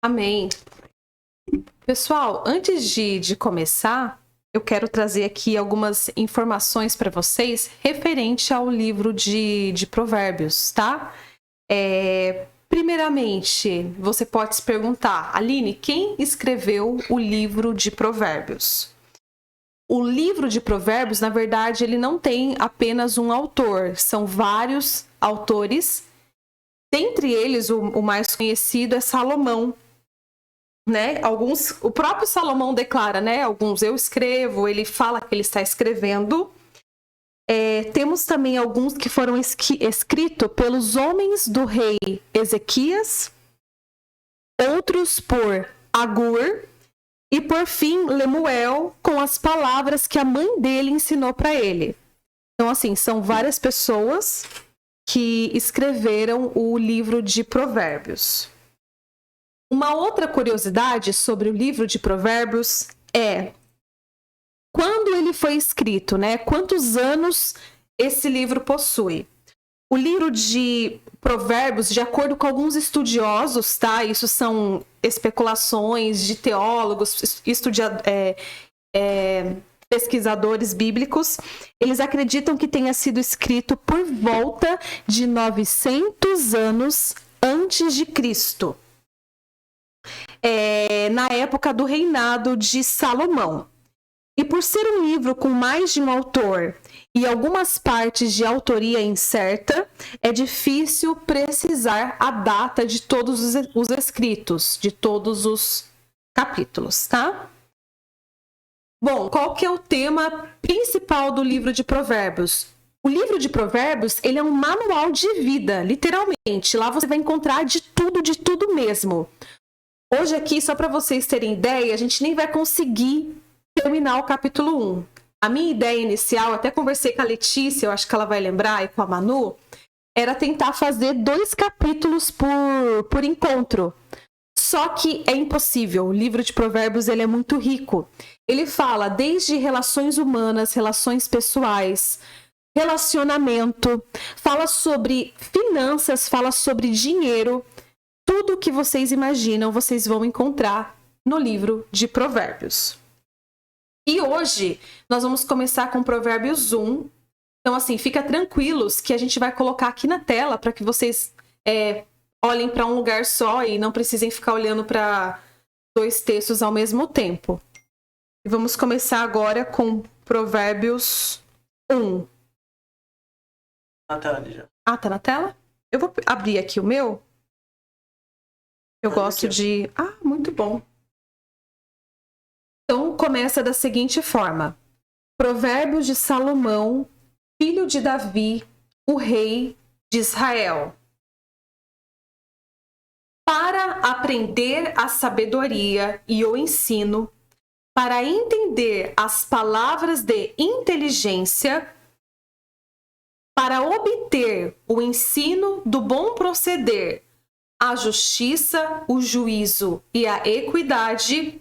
Amém. Pessoal, antes de começar, eu quero trazer aqui algumas informações para vocês referente ao livro de Provérbios, tá? Primeiramente, você pode se perguntar, Aline, quem escreveu o livro de Provérbios? O livro de Provérbios, na verdade, ele não tem apenas um autor, são vários autores. Dentre eles, o mais conhecido é Salomão. Né? O próprio Salomão declara, né? Alguns eu escrevo, ele fala que ele está escrevendo. Temos também alguns que foram escritos pelos homens do rei Ezequias, outros por Agur e, por fim, Lemuel, com as palavras que a mãe dele ensinou para ele. Então, assim, são várias pessoas que escreveram o livro de Provérbios. Uma outra curiosidade sobre o livro de Provérbios é quando ele foi escrito, né? Quantos anos esse livro possui? O livro de Provérbios, de acordo com alguns estudiosos, tá? Isso são especulações de teólogos, pesquisadores bíblicos. Eles acreditam que tenha sido escrito por volta de 900 anos antes de Cristo. Na época do reinado de Salomão. E por ser um livro com mais de um autor e algumas partes de autoria incerta, é difícil precisar a data de todos os escritos, de todos os capítulos, tá? Bom, qual que é o tema principal do livro de Provérbios? O livro de Provérbios, ele é um manual de vida, literalmente. Lá você vai encontrar de tudo mesmo. Hoje aqui, só para vocês terem ideia, a gente nem vai conseguir terminar o capítulo 1. A minha ideia inicial, até conversei com a Letícia, eu acho que ela vai lembrar, e com a Manu, era tentar fazer 2 capítulos por encontro. Só que é impossível. O livro de Provérbios, ele é muito rico. Ele fala desde relações humanas, relações pessoais, relacionamento, fala sobre finanças, fala sobre dinheiro. Tudo que vocês imaginam, vocês vão encontrar no livro de Provérbios. E hoje, nós vamos começar com Provérbios 1. Então, assim, fica tranquilos que a gente vai colocar aqui na tela para que vocês olhem para um lugar só e não precisem ficar olhando para 2 textos ao mesmo tempo. E vamos começar agora com Provérbios 1. Na tela já. Ah, tá na tela? Eu vou abrir aqui o meu. Eu gosto de... Ah, muito bom. Então, começa da seguinte forma. Provérbios de Salomão, filho de Davi, o rei de Israel. Para aprender a sabedoria e o ensino, para entender as palavras de inteligência, para obter o ensino do bom proceder, a justiça, o juízo e a equidade,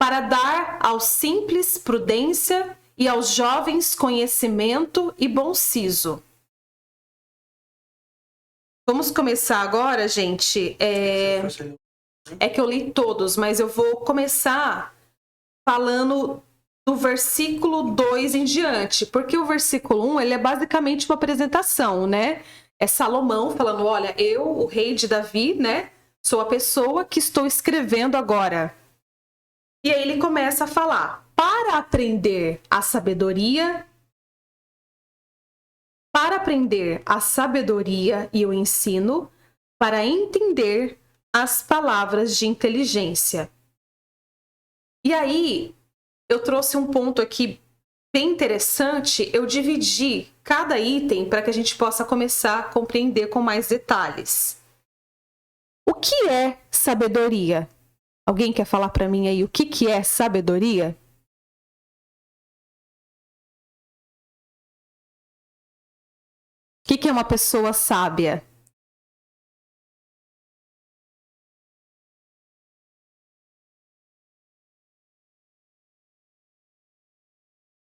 para dar aos simples prudência e aos jovens conhecimento e bom siso. Vamos começar agora, gente. É que eu li todos, mas eu vou começar falando do versículo 2 em diante, porque o versículo 1, ele é basicamente uma apresentação, né? É Salomão falando, olha, eu, o rei de Davi, né? Sou a pessoa que estou escrevendo agora. E aí ele começa a falar, para aprender a sabedoria e o ensino, para entender as palavras de inteligência. E aí, eu trouxe um ponto aqui bem interessante, eu dividi cada item para que a gente possa começar a compreender com mais detalhes. O que é sabedoria? Alguém quer falar para mim aí o que é sabedoria? O que é uma pessoa sábia?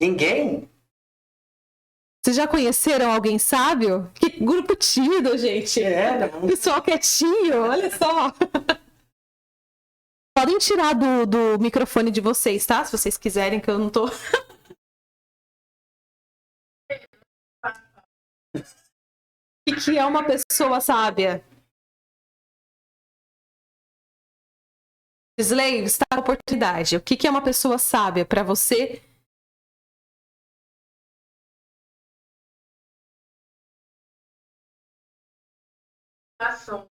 Ninguém? Vocês já conheceram alguém sábio? Que grupo tímido, gente. Não. Pessoal quietinho, olha só. podem tirar do microfone de vocês, tá? Se vocês quiserem, que eu não tô... O que é uma pessoa sábia? Slave, está na oportunidade. O que é uma pessoa sábia para você? Ação.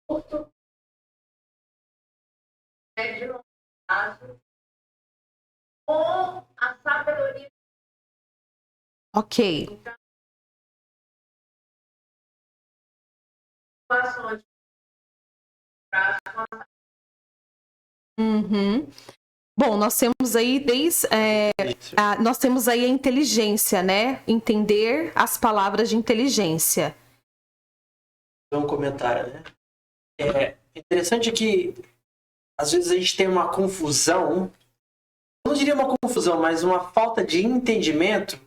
Curto. Médio. Prazo. Com a sabedoria. Ok. Então, ações. Uhum. Bom, nós temos aí nós temos aí a inteligência, né? Entender as palavras de inteligência. Um comentário, né? É interessante que às vezes a gente tem uma confusão, eu não diria uma confusão, mas uma falta de entendimento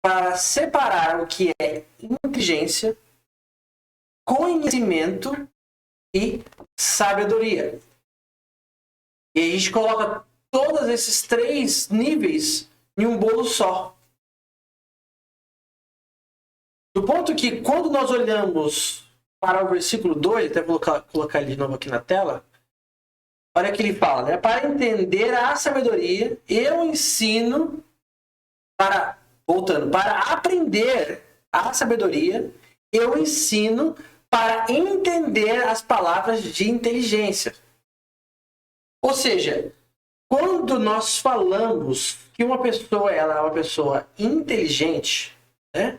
para separar o que é inteligência, conhecimento e sabedoria. E a gente coloca todos esses 3 níveis em um bolo só. Do ponto que quando nós olhamos para o versículo 2, até vou colocar ele de novo aqui na tela, olha que ele fala, né? Para entender a sabedoria, eu ensino para aprender a sabedoria, eu ensino para entender as palavras de inteligência. Ou seja, quando nós falamos que uma pessoa ela é uma pessoa inteligente, né?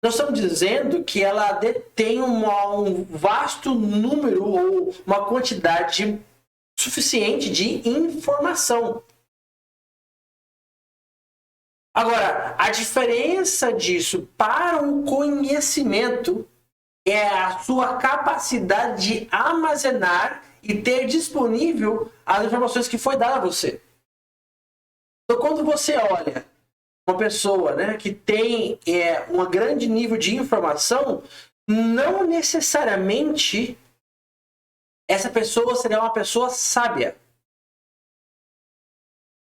Nós estamos dizendo que ela detém um vasto número ou uma quantidade suficiente de informação. Agora, a diferença disso para o conhecimento é a sua capacidade de armazenar e ter disponível as informações que foi dada a você. Então, quando você olha uma pessoa, né, que tem um grande nível de informação, não necessariamente essa pessoa será uma pessoa sábia.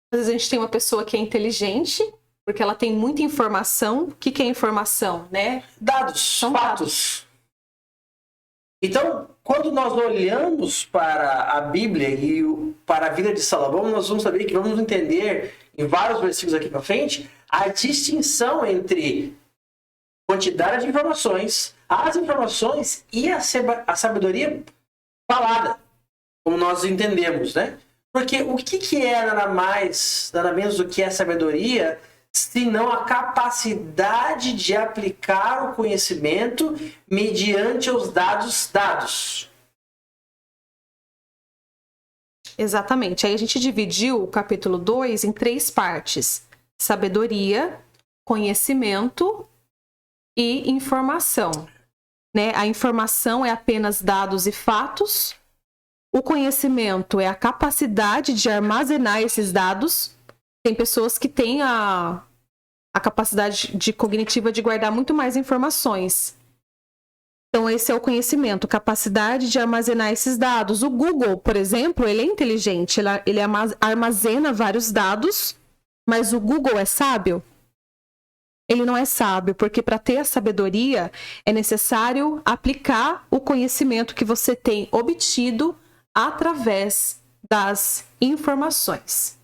Às vezes a gente tem uma pessoa que é inteligente, porque ela tem muita informação. O que é informação, né? Dados, São fatos. Então, quando nós olhamos para a Bíblia e para a vida de Salomão, nós vamos saber que vamos entender em vários versículos aqui para frente a distinção entre quantidade de informações, as informações e a sabedoria falada, como nós entendemos, né? Porque o que é nada menos do que a sabedoria, senão a capacidade de aplicar o conhecimento mediante os dados. Exatamente. Aí a gente dividiu o capítulo 2 em 3 partes: sabedoria, conhecimento e informação. Né? A informação é apenas dados e fatos. O conhecimento é a capacidade de armazenar esses dados. Tem pessoas que têm a capacidade cognitiva de guardar muito mais informações. Então, esse é o conhecimento, capacidade de armazenar esses dados. O Google, por exemplo, ele é inteligente, ele armazena vários dados, mas o Google é sábio? Ele não é sábio, porque para ter a sabedoria é necessário aplicar o conhecimento que você tem obtido através das informações.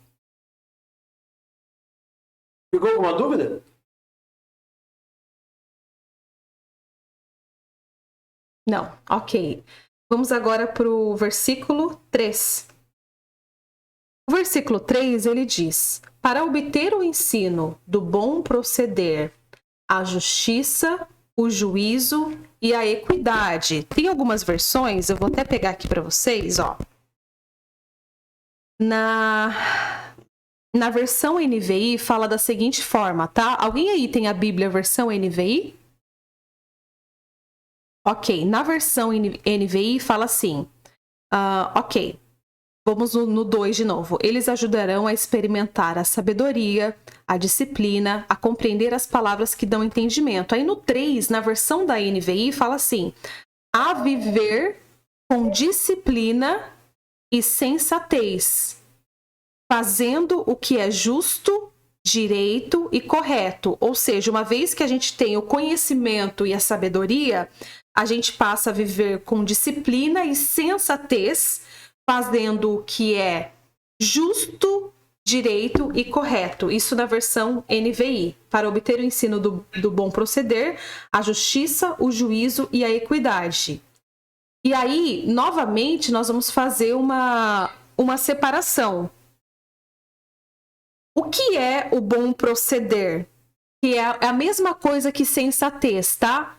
Ficou alguma dúvida? Não, ok. Vamos agora para o versículo 3. O versículo 3, ele diz: para obter o ensino do bom proceder, a justiça, o juízo e a equidade. Tem algumas versões, eu vou até pegar aqui para vocês, ó. Na versão NVI fala da seguinte forma, tá? Alguém aí tem a Bíblia versão NVI? Ok, na versão NVI fala assim, ok, vamos no 2 de novo. Eles ajudarão a experimentar a sabedoria, a disciplina, a compreender as palavras que dão entendimento. Aí no 3, na versão da NVI, fala assim, a viver com disciplina e sensatez, fazendo o que é justo, direito e correto. Ou seja, uma vez que a gente tem o conhecimento e a sabedoria, a gente passa a viver com disciplina e sensatez, fazendo o que é justo, direito e correto. Isso na versão NVI. Para obter o ensino do bom proceder, a justiça, o juízo e a equidade. E aí, novamente, nós vamos fazer uma separação. O que é o bom proceder? Que é a mesma coisa que sensatez, tá?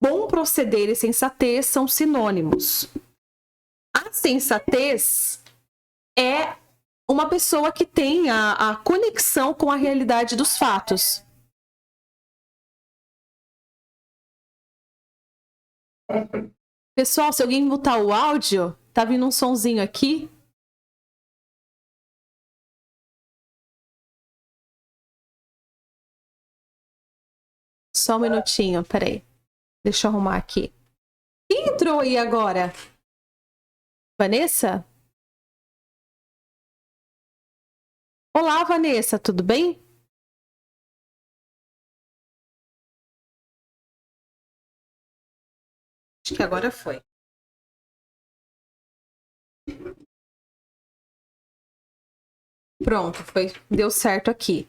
Bom proceder e sensatez são sinônimos. A sensatez é uma pessoa que tem a conexão com a realidade dos fatos. Pessoal, se alguém mutar o áudio, tá vindo um sonzinho aqui. Só um minutinho, peraí. Deixa eu arrumar aqui. Quem entrou aí agora? Vanessa? Olá, Vanessa, tudo bem? Acho que agora foi. Pronto, deu certo aqui.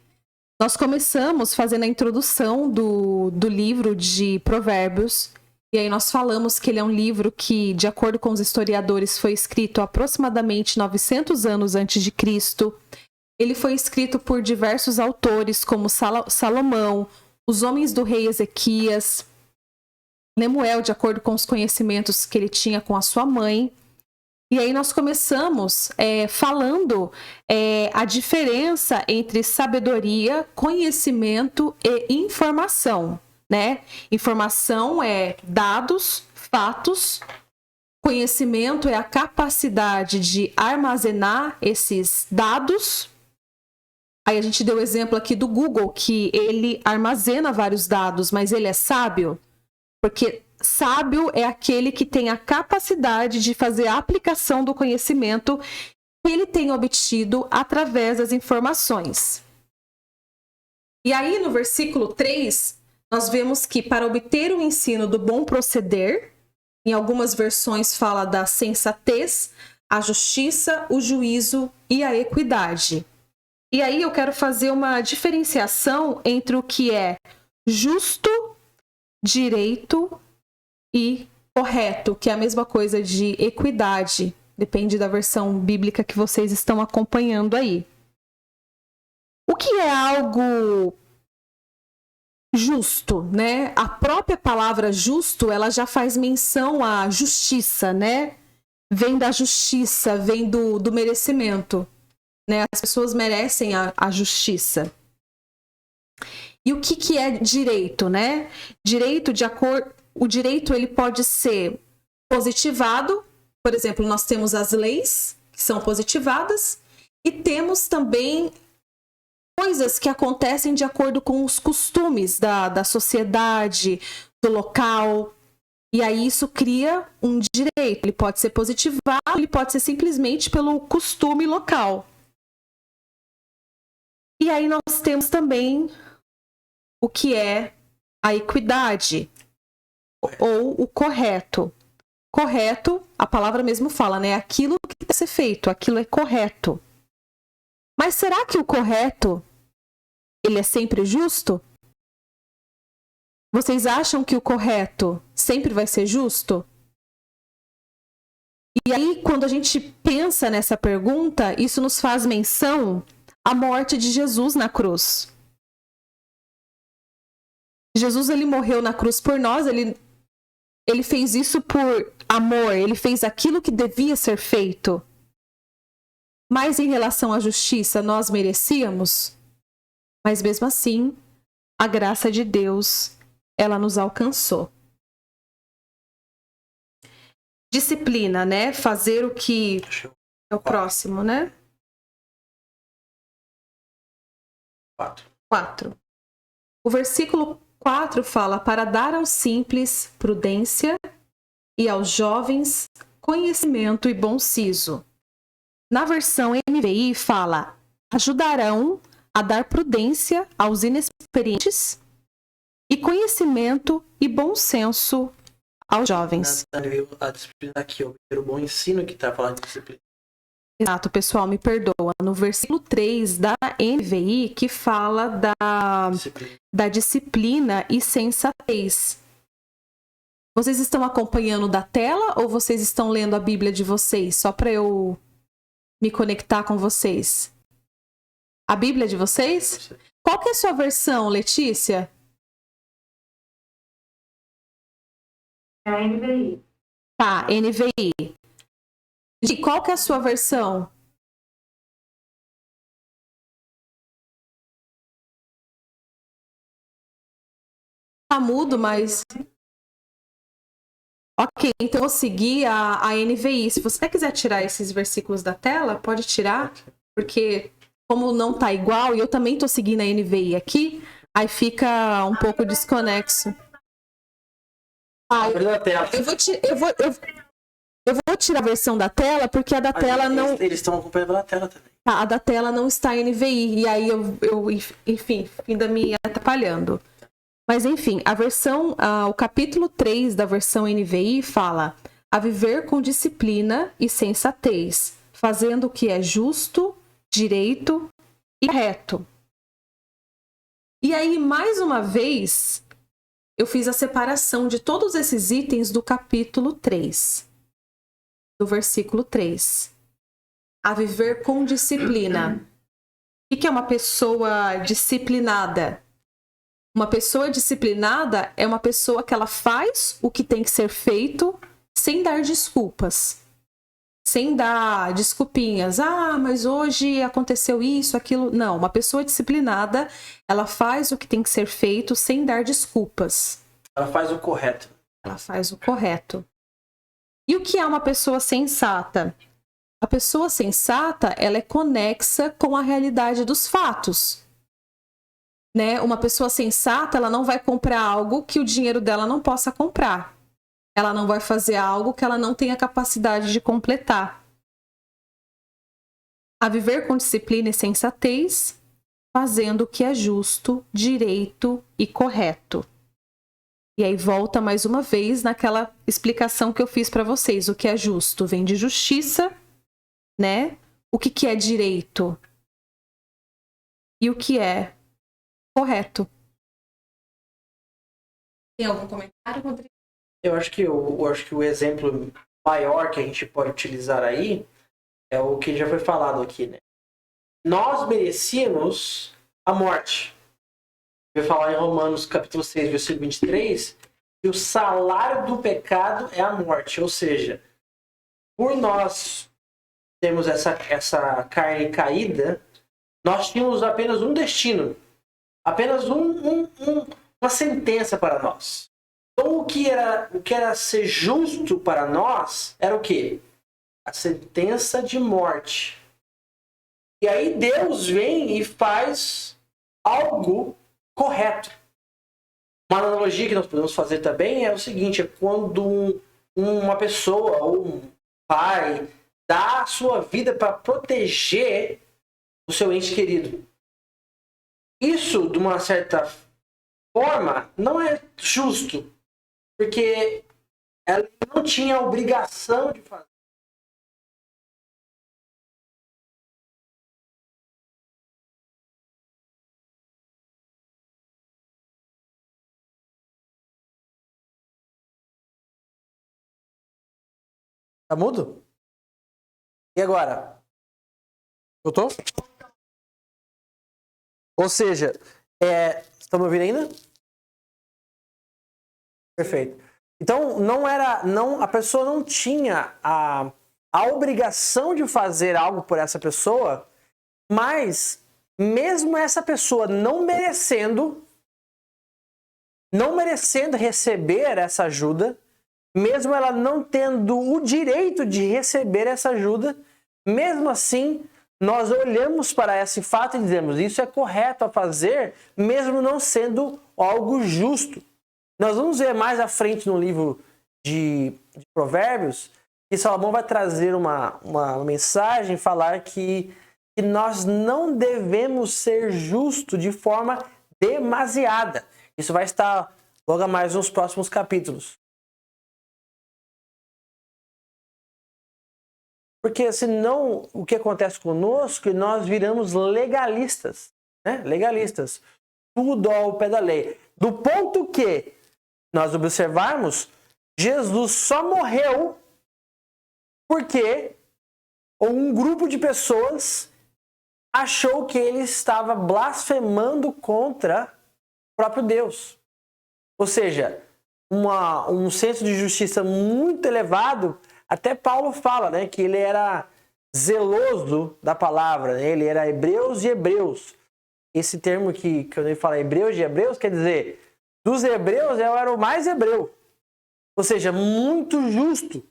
Nós começamos fazendo a introdução do livro de Provérbios, e aí nós falamos que ele é um livro que, de acordo com os historiadores, foi escrito aproximadamente 900 anos antes de Cristo. Ele foi escrito por diversos autores, como Salomão, os homens do rei Ezequias, Lemuel, de acordo com os conhecimentos que ele tinha com a sua mãe. E aí nós começamos falando a diferença entre sabedoria, conhecimento e informação, né? Informação é dados, fatos. Conhecimento é a capacidade de armazenar esses dados. Aí a gente deu o exemplo aqui do Google, que ele armazena vários dados, mas ele é sábio? Porque sábio é aquele que tem a capacidade de fazer a aplicação do conhecimento que ele tem obtido através das informações. E aí, no versículo 3, nós vemos que para obter o ensino do bom proceder, em algumas versões fala da sensatez, a justiça, o juízo e a equidade. E aí eu quero fazer uma diferenciação entre o que é justo, direito e correto, que é a mesma coisa de equidade, depende da versão bíblica que vocês estão acompanhando aí. O que é algo justo, né? A própria palavra justo, ela já faz menção à justiça, né? Vem da justiça, vem do merecimento, né? As pessoas merecem a justiça. E o que é direito, né? Direito, o direito ele pode ser positivado, por exemplo, nós temos as leis que são positivadas e temos também coisas que acontecem de acordo com os costumes da sociedade, do local. E aí isso cria um direito. Ele pode ser positivado, ele pode ser simplesmente pelo costume local. E aí nós temos também o que é a equidade, ou o correto. Correto, a palavra mesmo fala, né? Aquilo que tem que ser feito, aquilo é correto. Mas será que o correto, ele é sempre justo? Vocês acham que o correto sempre vai ser justo? E aí, quando a gente pensa nessa pergunta, isso nos faz menção à morte de Jesus na cruz. Jesus, ele morreu na cruz por nós, ele fez isso por amor, ele fez aquilo que devia ser feito. Mas em relação à justiça, nós merecíamos? Mas mesmo assim, a graça de Deus, ela nos alcançou. Disciplina, né? Fazer o que é o próximo, né? 4. O versículo 4 fala: para dar aos simples prudência e aos jovens conhecimento e bom siso. Na versão NVI fala: ajudarão a dar prudência aos inexperientes e conhecimento e bom senso aos jovens. A disciplina aqui, o bom ensino que está falando de disciplina. Exato, pessoal, me perdoa. No versículo 3 da NVI, que fala da disciplina e sensatez. Vocês estão acompanhando da tela ou vocês estão lendo a Bíblia de vocês? Só para eu me conectar com vocês. A Bíblia de vocês? Qual que é a sua versão, Letícia? É a NVI. Tá, NVI. E qual que é a sua versão? Tá mudo, mas... Ok, então eu vou seguir a NVI. Se você quiser tirar esses versículos da tela, pode tirar, porque como não tá igual, e eu também tô seguindo a NVI aqui, aí fica um pouco desconexo. Eu vou tirar a versão da tela, porque a da tela não... Eles estão acompanhando pela tela também. A da tela não está em NVI, e aí enfim, ainda me atrapalhando. Mas enfim, o capítulo 3 da versão NVI fala: a viver com disciplina e sensatez, fazendo o que é justo, direito e reto. E aí, mais uma vez, eu fiz a separação de todos esses itens do capítulo 3, do versículo 3. A viver com disciplina. O que é uma pessoa disciplinada? Uma pessoa disciplinada é uma pessoa que ela faz o que tem que ser feito sem dar desculpas. Sem dar desculpinhas. Ah, mas hoje aconteceu isso, aquilo. Não, uma pessoa disciplinada, ela faz o que tem que ser feito sem dar desculpas. Ela faz o correto. Ela faz o correto. E o que é uma pessoa sensata? A pessoa sensata, ela é conexa com a realidade dos fatos. Né? Uma pessoa sensata, ela não vai comprar algo que o dinheiro dela não possa comprar. Ela não vai fazer algo que ela não tenha capacidade de completar. A viver com disciplina e sensatez, fazendo o que é justo, direito e correto. E aí volta mais uma vez naquela explicação que eu fiz para vocês. O que é justo vem de justiça, né? O que é direito? E o que é correto? Tem algum comentário, Rodrigo? Eu acho que o exemplo maior que a gente pode utilizar aí é o que já foi falado aqui, né? Nós merecíamos a morte. Eu vou falar em Romanos capítulo 6, versículo 23, que o salário do pecado é a morte. Ou seja, por nós termos essa carne caída, nós tínhamos apenas um destino. Apenas uma sentença para nós. Então, o que era ser justo para nós era o quê? A sentença de morte. E aí Deus vem e faz algo correto. Uma analogia que nós podemos fazer também é o seguinte: é quando uma pessoa ou um pai dá a sua vida para proteger o seu ente querido. Isso, de uma certa forma, não é justo, porque ela não tinha a obrigação de fazer. Tá mudo? E agora? Voltou? Ou seja, estão me ouvindo ainda? Perfeito. Então, a pessoa não tinha a obrigação de fazer algo por essa pessoa, mas mesmo essa pessoa não merecendo receber essa ajuda, mesmo ela não tendo o direito de receber essa ajuda, mesmo assim, nós olhamos para esse fato e dizemos: isso é correto a fazer, mesmo não sendo algo justo. Nós vamos ver mais à frente no livro de Provérbios E Salomão vai trazer uma mensagem, falar que nós não devemos ser justos de forma demasiada. Isso vai estar logo a mais nos próximos capítulos. Porque senão o que acontece conosco é que nós viramos legalistas. Né? Legalistas. Tudo ao pé da lei. Do ponto que nós observarmos, Jesus só morreu porque um grupo de pessoas achou que ele estava blasfemando contra o próprio Deus. Ou seja, um senso de justiça muito elevado. Até Paulo fala, né, que ele era zeloso da palavra, né? Ele era hebreus de hebreus. Esse termo que quando ele fala hebreus de hebreus, quer dizer, dos hebreus eu era o mais hebreu. Ou seja, muito justo.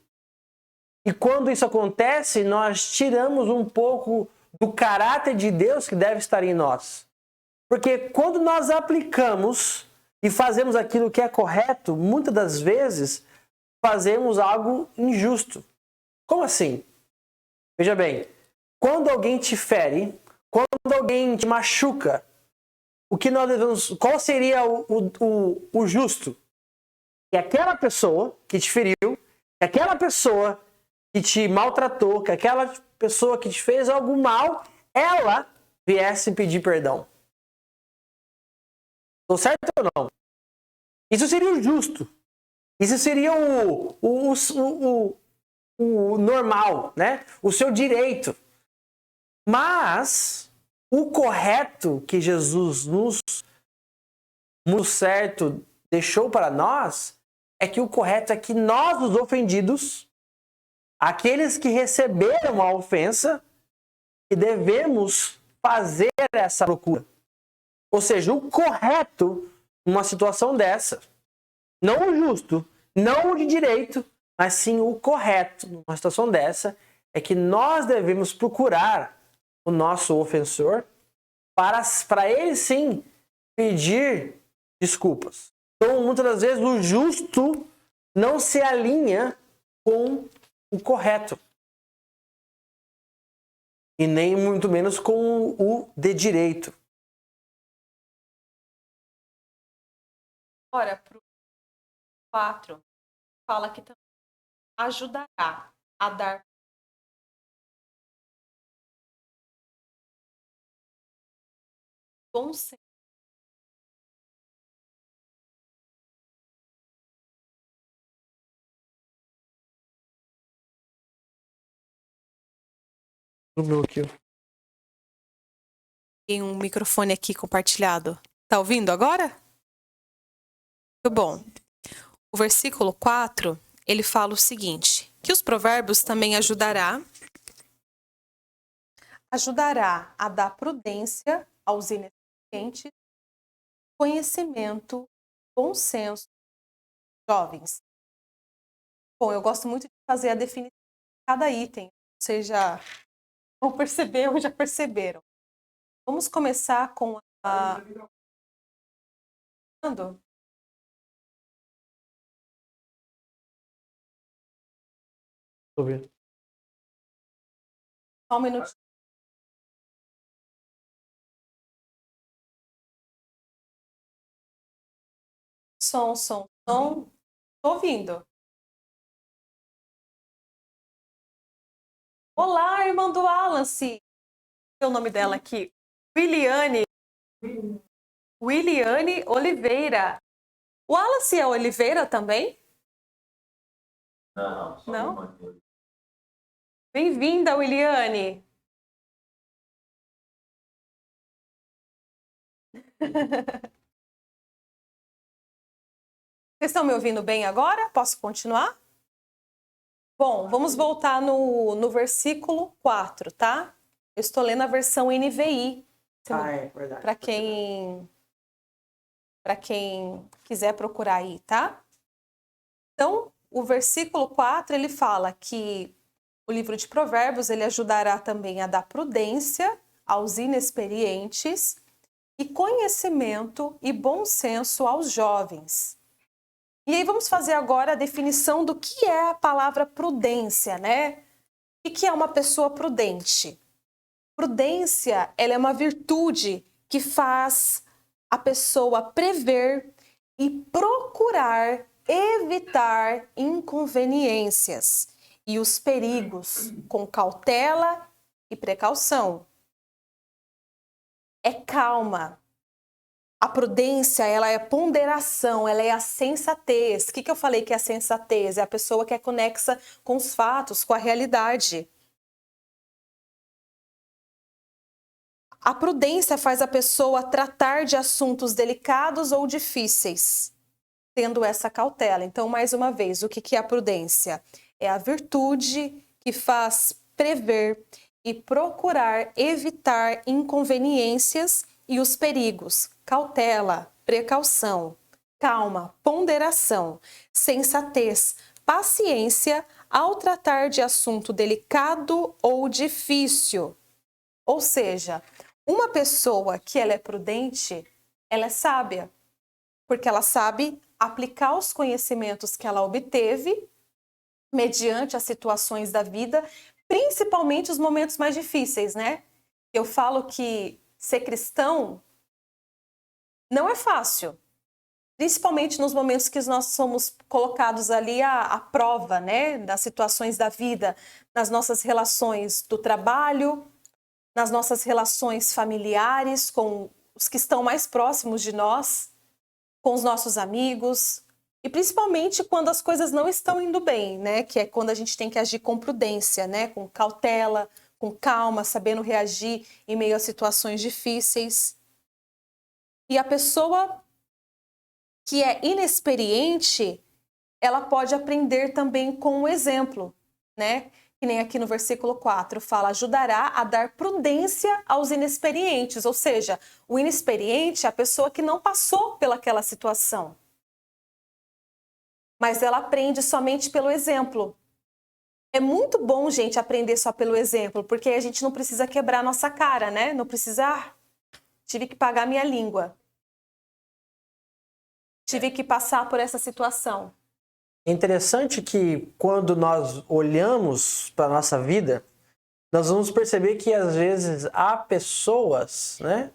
E quando isso acontece, nós tiramos um pouco do caráter de Deus que deve estar em nós. Porque quando nós aplicamos e fazemos aquilo que é correto, muitas das vezes fazemos algo injusto. Como assim? Veja bem, quando alguém te fere, quando alguém te machuca, o que nós devemos, qual seria o justo? Que aquela pessoa que te feriu, que aquela pessoa que te maltratou, que aquela pessoa que te fez algo mal, ela viesse pedir perdão. Estou certo ou não? Isso seria o justo. Isso seria o normal, né? O seu direito. Mas o correto que Jesus no certo deixou para nós é que o correto é que nós, os ofendidos, aqueles que receberam a ofensa, que devemos fazer essa procura. Ou seja, o correto numa situação dessa, não o justo, não o de direito, mas sim o correto numa situação dessa, é que nós devemos procurar o nosso ofensor para ele sim pedir desculpas. Então, muitas das vezes, o justo não se alinha com o correto. E nem muito menos com o de direito. Agora, para o 4, fala que também ajudará a dar bom senso. No meu aqui. Tem um microfone aqui compartilhado. Tá ouvindo agora? Muito bom. O versículo 4, ele fala o seguinte, que os provérbios também ajudará a dar prudência aos inexperientes, conhecimento, bom senso, jovens. Bom, eu gosto muito de fazer a definição de cada item. Vocês já vão perceber ou já perceberam. Vamos começar com a... Tô vendo. Só um minutinho. Som. Tô ouvindo. Olá, irmã do Wallace. É o nome dela aqui. Williane Oliveira. Wallace é Oliveira também? Não? Bem-vinda, Williane. Vocês estão me ouvindo bem agora? Posso continuar? Bom, vamos voltar no versículo 4, tá? Eu estou lendo a versão NVI. É verdade. Para quem quiser procurar aí, tá? Então, o versículo 4, ele fala que o livro de Provérbios, ele ajudará também a dar prudência aos inexperientes e conhecimento e bom senso aos jovens. E aí vamos fazer agora a definição do que é a palavra prudência, né? O que é uma pessoa prudente? Prudência, ela é uma virtude que faz a pessoa prever e procurar evitar inconveniências e os perigos com cautela e precaução. É calma. A prudência, ela é ponderação, ela é a sensatez. O que eu falei que é a sensatez? É a pessoa que é conexa com os fatos, com a realidade. A prudência faz a pessoa tratar de assuntos delicados ou difíceis, tendo essa cautela. Então, mais uma vez, o que é a prudência? É a virtude que faz prever e procurar evitar inconveniências e os perigos. Cautela, precaução, calma, ponderação, sensatez, paciência ao tratar de assunto delicado ou difícil. Ou seja, uma pessoa que ela é prudente, ela é sábia, porque ela sabe aplicar os conhecimentos que ela obteve mediante as situações da vida, principalmente os momentos mais difíceis, né? Eu falo que ser cristão não é fácil, principalmente nos momentos que nós somos colocados ali à prova, né? Das situações da vida, nas nossas relações do trabalho, nas nossas relações familiares, com os que estão mais próximos de nós, com os nossos amigos, e principalmente quando as coisas não estão indo bem, né? Que é quando a gente tem que agir com prudência, né? Com cautela, com calma, sabendo reagir em meio a situações difíceis. E a pessoa que é inexperiente, ela pode aprender também com o exemplo, né? Que nem aqui no versículo 4 fala, ajudará a dar prudência aos inexperientes, ou seja, o inexperiente é a pessoa que não passou pelaquela situação. Mas ela aprende somente pelo exemplo. É muito bom, gente, aprender só pelo exemplo, porque a gente não precisa quebrar nossa cara, né? Não precisa, tive que pagar minha língua. Tive que passar por essa situação. É interessante que quando nós olhamos para a nossa vida, nós vamos perceber que às vezes há pessoas, né,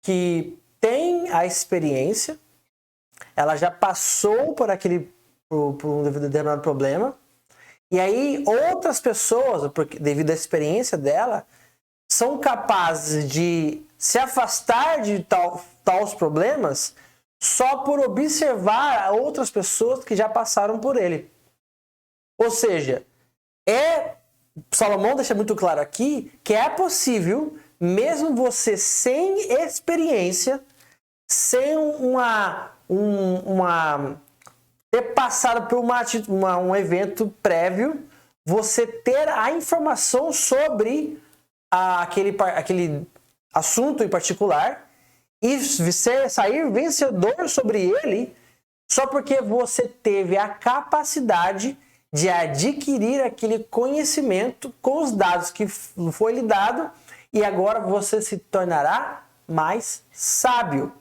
que têm a experiência, ela já passou por um determinado problema, e aí outras pessoas, devido à experiência dela, são capazes de se afastar de tais problemas só por observar outras pessoas que já passaram por ele. Ou seja, Salomão deixa muito claro aqui que é possível, mesmo você sem experiência, sem ter passado por um evento prévio, você ter a informação sobre aquele assunto em particular e sair vencedor sobre ele só porque você teve a capacidade de adquirir aquele conhecimento com os dados que foi lhe dado e agora você se tornará mais sábio,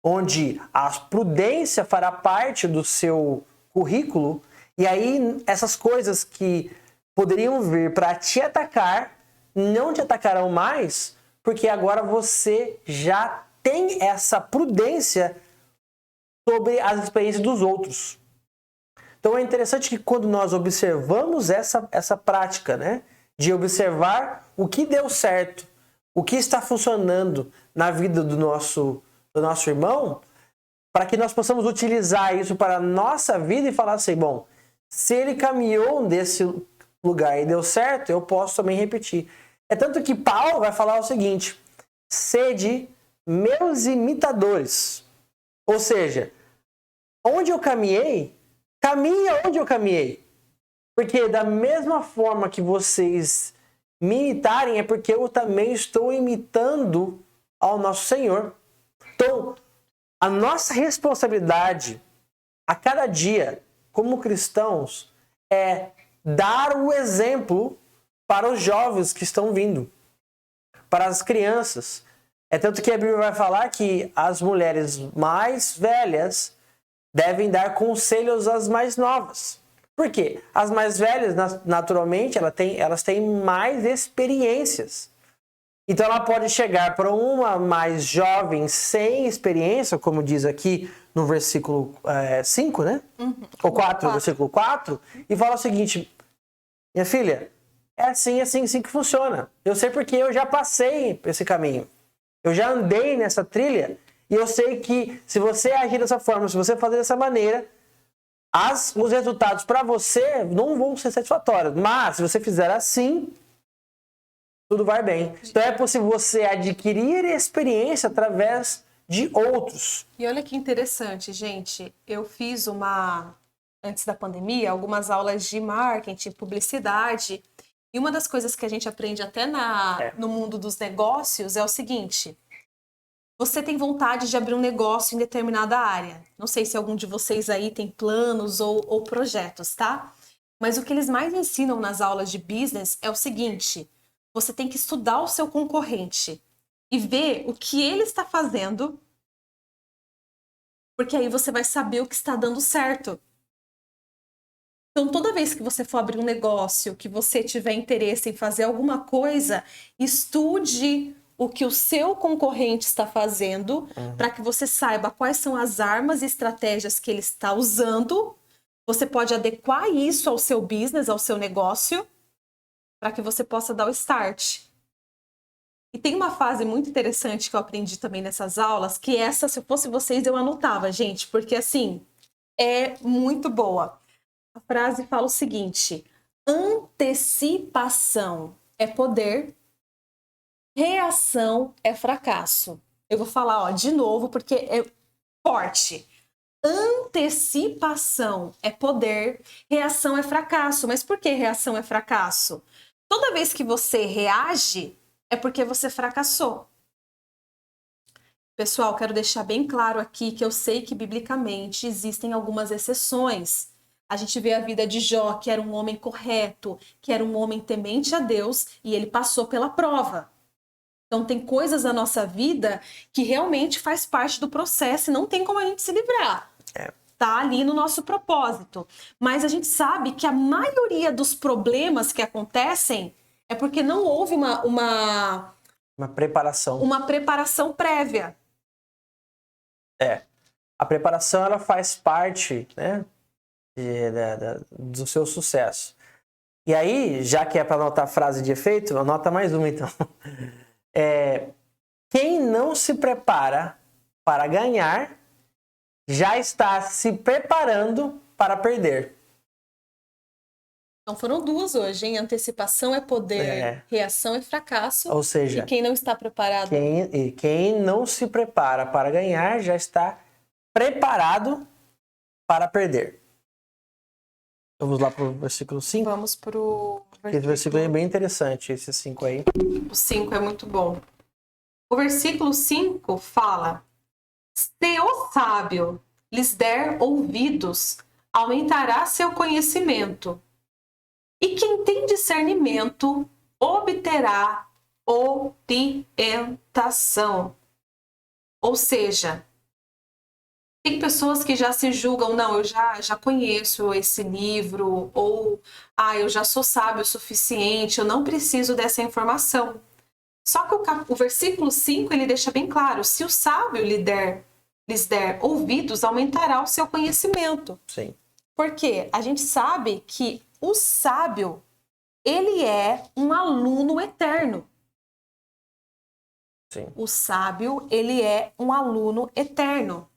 onde a prudência fará parte do seu currículo e aí essas coisas que poderiam vir para te atacar não te atacarão mais porque agora você já tem essa prudência sobre as experiências dos outros. Então é interessante que quando nós observamos essa prática, né, de observar o que deu certo, o que está funcionando na vida do nosso irmão, para que nós possamos utilizar isso para a nossa vida e falar assim, bom, se ele caminhou desse lugar e deu certo, eu posso também repetir. É tanto que Paulo vai falar o seguinte, sede meus imitadores. Ou seja, onde eu caminhei, caminhe onde eu caminhei. Porque da mesma forma que vocês me imitarem, é porque eu também estou imitando ao nosso Senhor. Então, a nossa responsabilidade a cada dia, como cristãos, é dar o exemplo para os jovens que estão vindo, para as crianças. É tanto que a Bíblia vai falar que as mulheres mais velhas devem dar conselhos às mais novas. Por quê? As mais velhas, naturalmente, elas têm mais experiências. Então ela pode chegar para uma mais jovem sem experiência, como diz aqui no versículo 5, né? Ou 4, versículo 4, e fala o seguinte: minha filha, é assim que funciona. Eu sei porque eu já passei esse caminho. Eu já andei nessa trilha e eu sei que se você agir dessa forma, se você fazer dessa maneira, os resultados para você não vão ser satisfatórios. Mas se você fizer assim, tudo vai bem. Então é possível você adquirir experiência através de outros. E olha que interessante, gente. Eu fiz antes da pandemia, algumas aulas de marketing, publicidade. E uma das coisas que a gente aprende até no mundo dos negócios é o seguinte: você tem vontade de abrir um negócio em determinada área. Não sei se algum de vocês aí tem planos ou projetos, tá? Mas o que eles mais ensinam nas aulas de business é o seguinte: você tem que estudar o seu concorrente e ver o que ele está fazendo, porque aí você vai saber o que está dando certo. Então, toda vez que você for abrir um negócio, que você tiver interesse em fazer alguma coisa, estude o que o seu concorrente está fazendo, para que você saiba quais são as armas e estratégias que ele está usando. Você pode adequar isso ao seu business, ao seu negócio, para que você possa dar o start. E tem uma fase muito interessante que eu aprendi também nessas aulas, que essa, se eu fosse vocês, eu anotava, gente, porque assim, é muito boa. A frase fala o seguinte: antecipação é poder, reação é fracasso. Eu vou falar, de novo, porque é forte. Antecipação é poder, reação é fracasso. Mas por que reação é fracasso? Toda vez que você reage, é porque você fracassou. Pessoal, quero deixar bem claro aqui que eu sei que biblicamente existem algumas exceções. A gente vê a vida de Jó, que era um homem correto, que era um homem temente a Deus, e ele passou pela prova. Então tem coisas na nossa vida que realmente faz parte do processo e não tem como a gente se livrar. Tá ali no nosso propósito. Mas a gente sabe que a maioria dos problemas que acontecem é porque não houve uma preparação. Uma preparação prévia. A preparação, ela faz parte, né, do seu sucesso. E aí, já que é para anotar frase de efeito, anota mais uma então. Quem não se prepara para ganhar já está se preparando para perder. Então foram duas hoje, hein? Antecipação é poder, reação é fracasso. Ou seja, e quem não está preparado... Quem não se prepara para ganhar já está preparado para perder. Vamos lá para o versículo 5? Vamos para o Esse versículo é bem interessante, esse 5 aí. O 5 é muito bom. O versículo 5 fala: se o sábio lhes der ouvidos, aumentará seu conhecimento. E quem tem discernimento obterá orientação. Ou seja, tem pessoas que já se julgam, não, eu já conheço esse livro, ou eu já sou sábio o suficiente, eu não preciso dessa informação. Só que o versículo 5, ele deixa bem claro: se o sábio lhes der ouvidos, aumentará o seu conhecimento. Sim. Porque a gente sabe que o sábio, ele é um aluno eterno. Sim. O sábio, ele é um aluno eterno.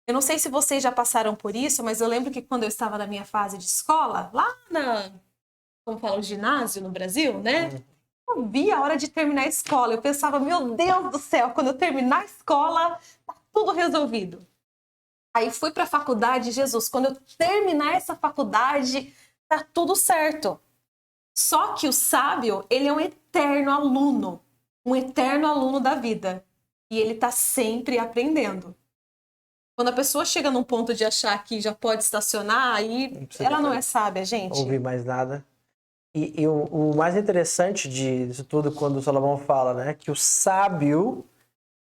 Eu não sei se vocês já passaram por isso, mas eu lembro que quando eu estava na minha fase de escola, lá como fala, o ginásio no Brasil, né? Eu via a hora de terminar a escola. Eu pensava, meu Deus do céu, quando eu terminar a escola, tá tudo resolvido. Aí fui para a faculdade, Jesus, quando eu terminar essa faculdade, tá tudo certo. Só que o sábio, ele é um eterno aluno da vida. E ele tá sempre aprendendo. Quando a pessoa chega num ponto de achar que já pode estacionar, aí ela não é sábia, gente. Ouvir mais nada. E o mais interessante disso tudo, quando o Salomão fala, né, que o sábio,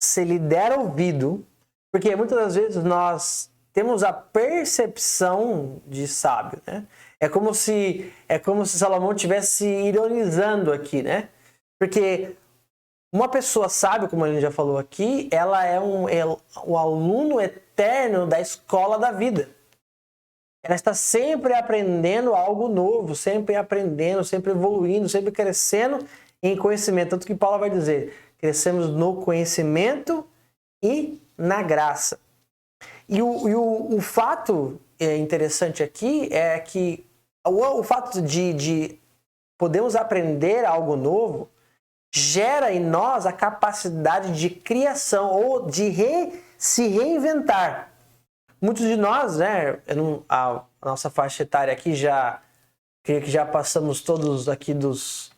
se lhe der ouvido, Porque muitas das vezes nós temos a percepção de sábio, né? É como se Salomão estivesse ironizando aqui, né? Porque uma pessoa sábia, como a gente já falou aqui, ela é o aluno eterno da escola da vida. Ela está sempre aprendendo algo novo, sempre aprendendo, sempre evoluindo, sempre crescendo em conhecimento. Tanto que Paulo vai dizer, crescemos no conhecimento e na graça. E o fato interessante aqui é que o fato de podermos aprender algo novo gera em nós a capacidade de criação ou de se reinventar. Muitos de nós, né, a nossa faixa etária aqui creio que já passamos todos aqui dos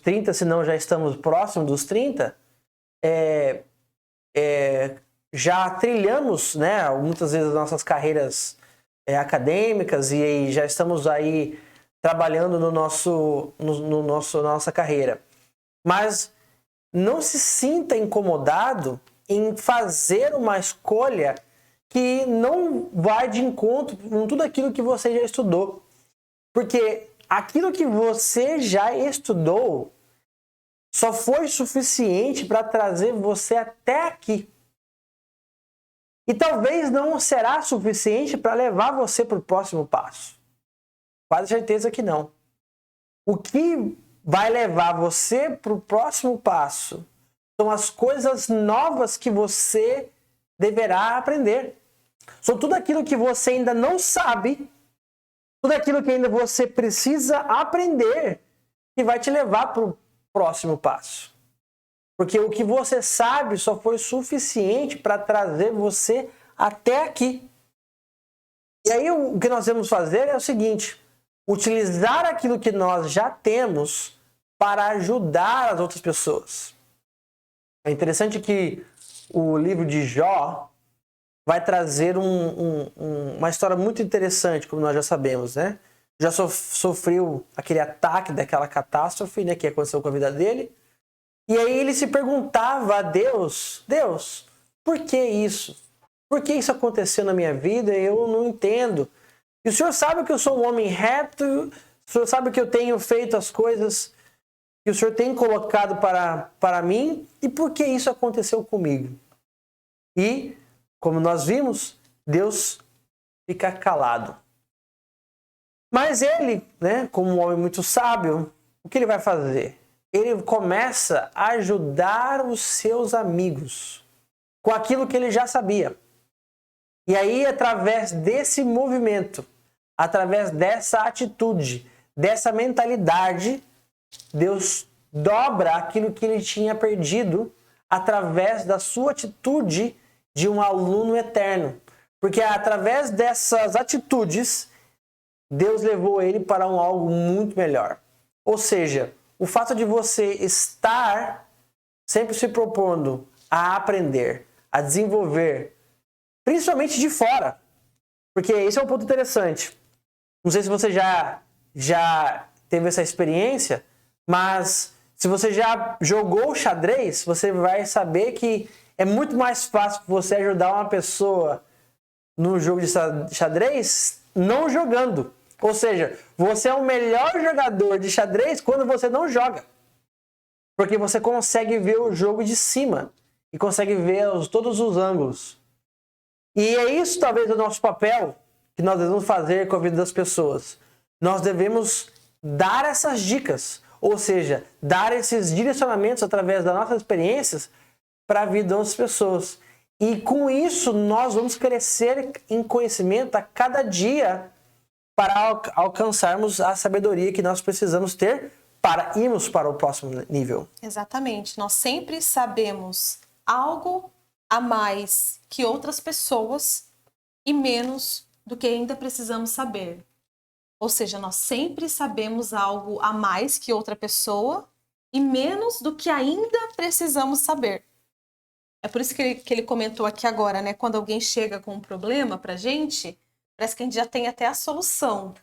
30, se não já estamos próximos dos 30, já trilhamos, né, muitas vezes as nossas carreiras acadêmicas e já estamos aí trabalhando na nossa carreira. Mas não se sinta incomodado em fazer uma escolha que não vai de encontro com tudo aquilo que você já estudou. Porque aquilo que você já estudou só foi suficiente para trazer você até aqui. E talvez não será suficiente para levar você para o próximo passo. Quase certeza que não. O que vai levar você para o próximo passo são as coisas novas que você deverá aprender. São tudo aquilo que você ainda não sabe, tudo aquilo que ainda você precisa aprender que vai te levar para o próximo passo. Porque o que você sabe só foi suficiente para trazer você até aqui. E aí o que nós devemos fazer é o seguinte: utilizar aquilo que nós já temos para ajudar as outras pessoas. É interessante que o livro de Jó vai trazer uma história muito interessante, como nós já sabemos, né? Já sofreu aquele ataque daquela catástrofe, né, que aconteceu com a vida dele. E aí ele se perguntava a Deus, por que isso? Por que isso aconteceu na minha vida? Eu não entendo. E o Senhor sabe que eu sou um homem reto, o Senhor sabe que eu tenho feito as coisas que o Senhor tem colocado para mim, e por que isso aconteceu comigo? E, como nós vimos, Deus fica calado. Mas ele, né, como um homem muito sábio, o que ele vai fazer? Ele começa a ajudar os seus amigos com aquilo que ele já sabia. E aí, através desse movimento, através dessa atitude, dessa mentalidade, Deus dobra aquilo que ele tinha perdido através da sua atitude de um aluno eterno. Porque através dessas atitudes, Deus levou ele para algo muito melhor. Ou seja, o fato de você estar sempre se propondo a aprender, a desenvolver, principalmente de fora. Porque esse é um ponto interessante. Não sei se você já teve essa experiência, mas se você já jogou xadrez, você vai saber que é muito mais fácil você ajudar uma pessoa no jogo de xadrez não jogando. Ou seja, você é o melhor jogador de xadrez quando você não joga. Porque você consegue ver o jogo de cima e consegue ver todos os ângulos. E é isso talvez o nosso papel que nós devemos fazer com a vida das pessoas. Nós devemos dar essas dicas, ou seja, dar esses direcionamentos através das nossas experiências para a vida das pessoas. E com isso nós vamos crescer em conhecimento a cada dia para alcançarmos a sabedoria que nós precisamos ter para irmos para o próximo nível. Exatamente. Nós sempre sabemos algo a mais que outras pessoas e menos do que ainda precisamos saber. Ou seja, nós sempre sabemos algo a mais que outra pessoa e menos do que ainda precisamos saber. É por isso que ele comentou aqui agora, né? Quando alguém chega com um problema pra gente, parece que a gente já tem até a solução.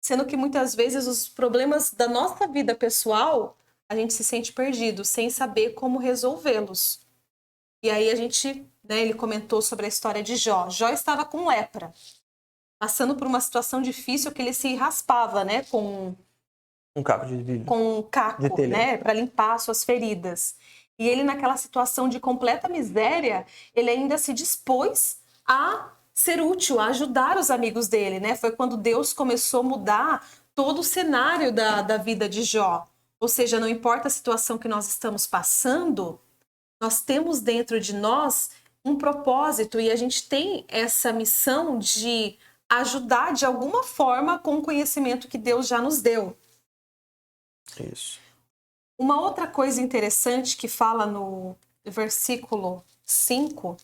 Sendo que muitas vezes os problemas da nossa vida pessoal, a gente se sente perdido, sem saber como resolvê-los. E aí a gente né, ele comentou sobre a história de Jó. Jó estava com lepra, passando por uma situação difícil que ele se raspava, né, com Um caco de vidro. com um caco, De telha. né, para limpar suas feridas. E ele, naquela situação de completa miséria, ele ainda se dispôs a ser útil, a ajudar os amigos dele, né? Foi quando Deus começou a mudar todo o cenário da vida de Jó. Ou seja, não importa a situação que nós estamos passando, nós temos dentro de nós um propósito e a gente tem essa missão de ajudar de alguma forma com o conhecimento que Deus já nos deu. Isso. Uma outra coisa interessante que fala no versículo 5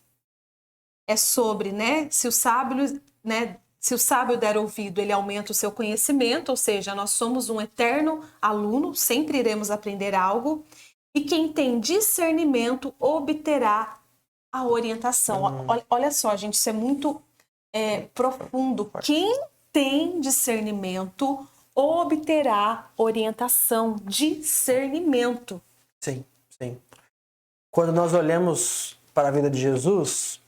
é sobre, né, se o sábio der ouvido, ele aumenta o seu conhecimento, ou seja, nós somos um eterno aluno, sempre iremos aprender algo, e quem tem discernimento obterá a orientação. Olha só, gente, isso é muito profundo. Quem tem discernimento obterá orientação, discernimento. Sim, sim. Quando nós olhamos para a vida de Jesus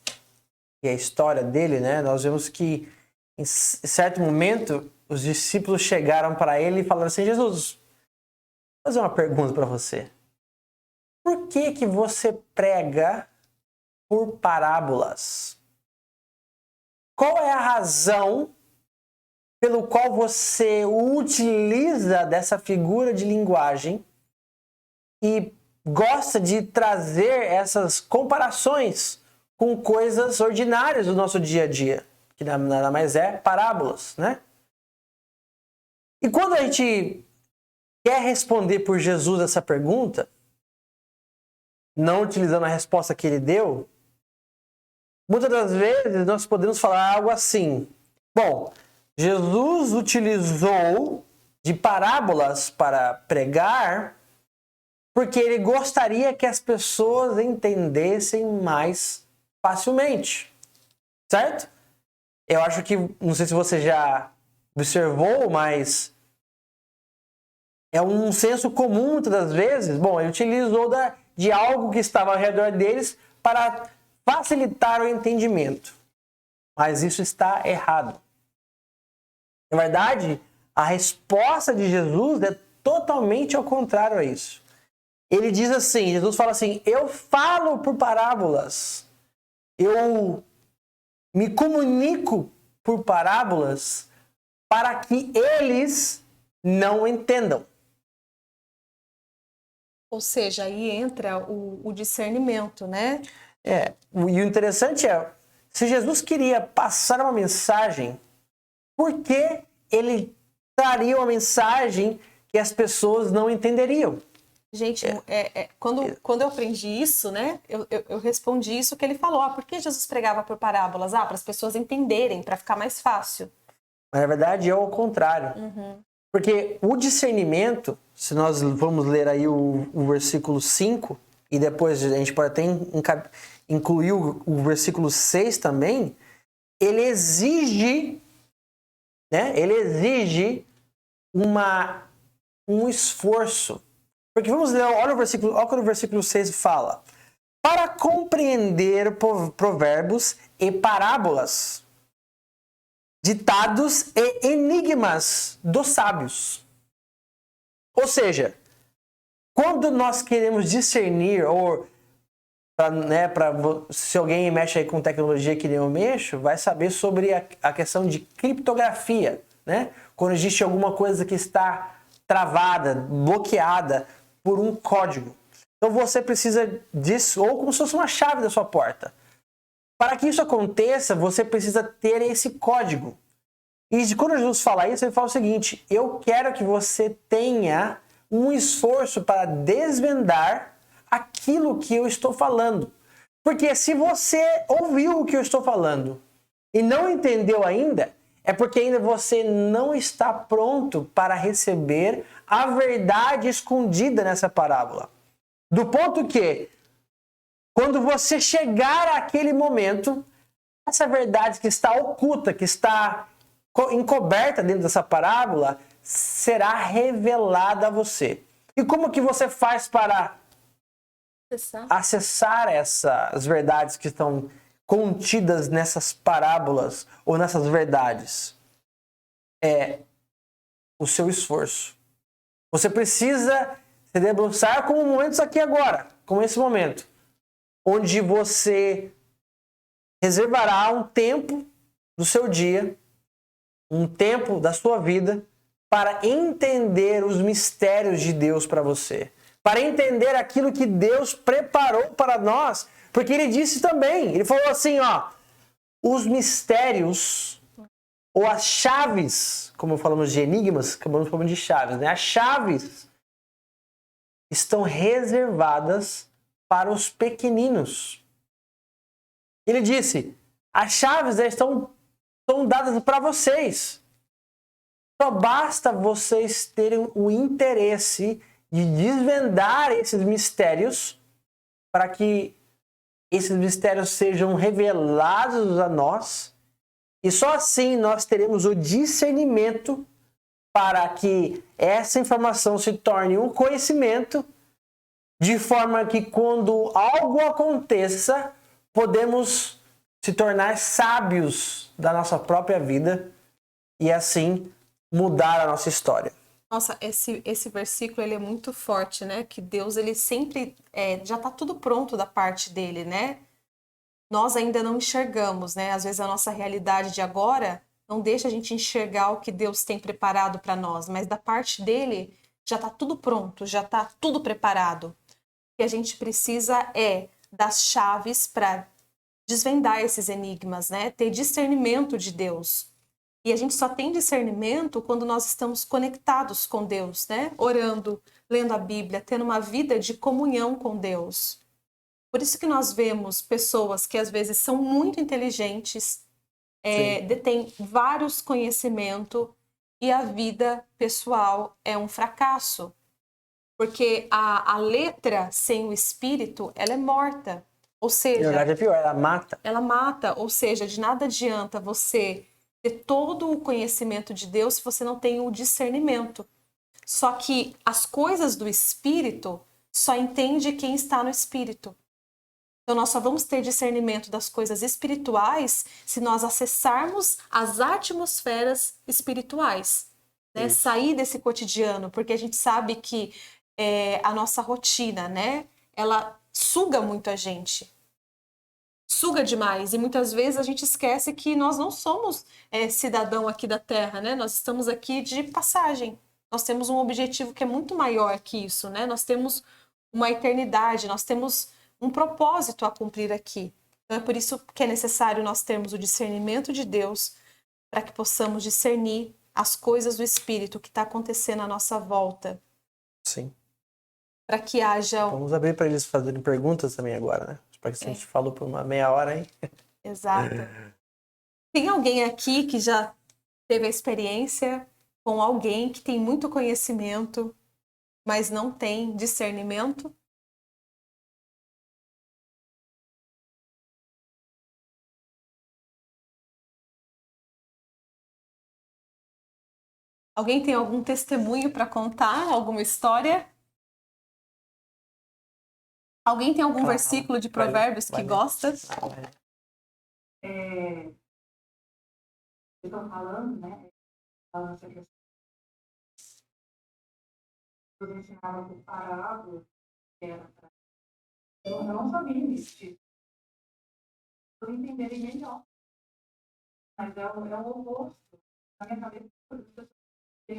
e a história dele, né, nós vemos que em certo momento os discípulos chegaram para ele e falaram assim: Jesus, vou fazer uma pergunta para você. Por que que você prega por parábolas? Qual é a razão pelo qual você utiliza dessa figura de linguagem e gosta de trazer essas comparações com coisas ordinárias do nosso dia a dia, que nada mais é parábolas, né? E quando a gente quer responder por Jesus essa pergunta, não utilizando a resposta que ele deu, muitas das vezes nós podemos falar algo assim: bom, Jesus utilizou de parábolas para pregar porque ele gostaria que as pessoas entendessem mais facilmente, certo? Eu acho que, não sei se você já observou, mas é um senso comum muitas das vezes. Bom, ele utilizou de algo que estava ao redor deles para facilitar o entendimento, mas isso está errado. Na verdade, a resposta de Jesus é totalmente ao contrário a isso. Ele diz assim, Jesus fala assim: eu falo por parábolas, eu me comunico por parábolas para que eles não entendam. Ou seja, aí entra o discernimento, né? E o interessante é, se Jesus queria passar uma mensagem, por que ele traria uma mensagem que as pessoas não entenderiam? Gente, quando eu aprendi isso, né, eu respondi isso que ele falou. Por que Jesus pregava por parábolas? Para as pessoas entenderem, para ficar mais fácil. Mas, na verdade, é o contrário. Porque o discernimento, se nós vamos ler aí o versículo 5, e depois a gente pode até incluir o versículo 6 também, ele exige, né? Ele exige um esforço. Porque vamos ler, olha o que o versículo 6 fala. Para compreender provérbios e parábolas, ditados e enigmas dos sábios. Ou seja, quando nós queremos discernir, ou se alguém mexe aí com tecnologia que nem eu mexo, vai saber sobre a questão de criptografia, né? Quando existe alguma coisa que está travada, bloqueada por um código. Então você precisa disso, ou como se fosse uma chave da sua porta. Para que isso aconteça, você precisa ter esse código. E quando Jesus fala isso, ele fala o seguinte: eu quero que você tenha um esforço para desvendar aquilo que eu estou falando. Porque se você ouviu o que eu estou falando e não entendeu ainda, é porque ainda você não está pronto para receber a verdade escondida nessa parábola. Do ponto que, quando você chegar àquele momento, essa verdade que está oculta, que está encoberta dentro dessa parábola, será revelada a você. E como que você faz para acessar essas verdades que estão contidas nessas parábolas ou nessas verdades é o seu esforço. Você precisa se debruçar como momentos aqui agora, como esse momento, onde você reservará um tempo do seu dia, um tempo da sua vida, para entender os mistérios de Deus para você. Para entender aquilo que Deus preparou para nós. Porque ele disse também, ele falou assim, ó, os mistérios, ou as chaves, como falamos de enigmas, acabamos falando de chaves, né? As chaves estão reservadas para os pequeninos. Ele disse, as chaves estão dadas para vocês. Só basta vocês terem o interesse de desvendar esses mistérios para que esses mistérios sejam revelados a nós e só assim nós teremos o discernimento para que essa informação se torne um conhecimento de forma que quando algo aconteça, podemos se tornar sábios da nossa própria vida e assim mudar a nossa história. Nossa, esse versículo ele é muito forte, né? Que Deus ele sempre já está tudo pronto da parte dele, né? Nós ainda não enxergamos, né? Às vezes a nossa realidade de agora não deixa a gente enxergar o que Deus tem preparado para nós, mas da parte dele já está tudo pronto, já está tudo preparado. O que a gente precisa é das chaves para desvendar esses enigmas, né? Ter discernimento de Deus. E a gente só tem discernimento quando nós estamos conectados com Deus, né? Orando, lendo a Bíblia, tendo uma vida de comunhão com Deus. Por isso que nós vemos pessoas que às vezes são muito inteligentes, detêm vários conhecimentos e a vida pessoal é um fracasso. Porque a letra sem o espírito, ela é morta. Ou seja... Na verdade é pior, ela mata. Ela mata, ou seja, de nada adianta você ter todo o conhecimento de Deus se você não tem o discernimento. Só que as coisas do Espírito só entende quem está no Espírito. Então nós só vamos ter discernimento das coisas espirituais se nós acessarmos as atmosferas espirituais. Né? Sair desse cotidiano, porque a gente sabe que a nossa rotina, né? Ela suga muito a gente. Suga demais, e muitas vezes a gente esquece que nós não somos cidadão aqui da Terra, né? Nós estamos aqui de passagem. Nós temos um objetivo que é muito maior que isso, né? Nós temos uma eternidade, nós temos um propósito a cumprir aqui. Então é por isso que é necessário nós termos o discernimento de Deus para que possamos discernir as coisas do Espírito que está acontecendo à nossa volta. Sim. Para que haja... Vamos abrir para eles fazerem perguntas também agora, né? Porque a gente falou por uma meia hora, hein? Exato. Tem alguém aqui que já teve a experiência com alguém que tem muito conhecimento, mas não tem discernimento? Alguém tem algum testemunho para contar? Alguma história? Alguém tem algum versículo de Provérbios que gosta? Estão falando, né? Falando essa questão. Eu ensinava por parábola, que era para. Eu não sabia isso. Para entenderem melhor. Mas é o oposto. Na minha cabeça,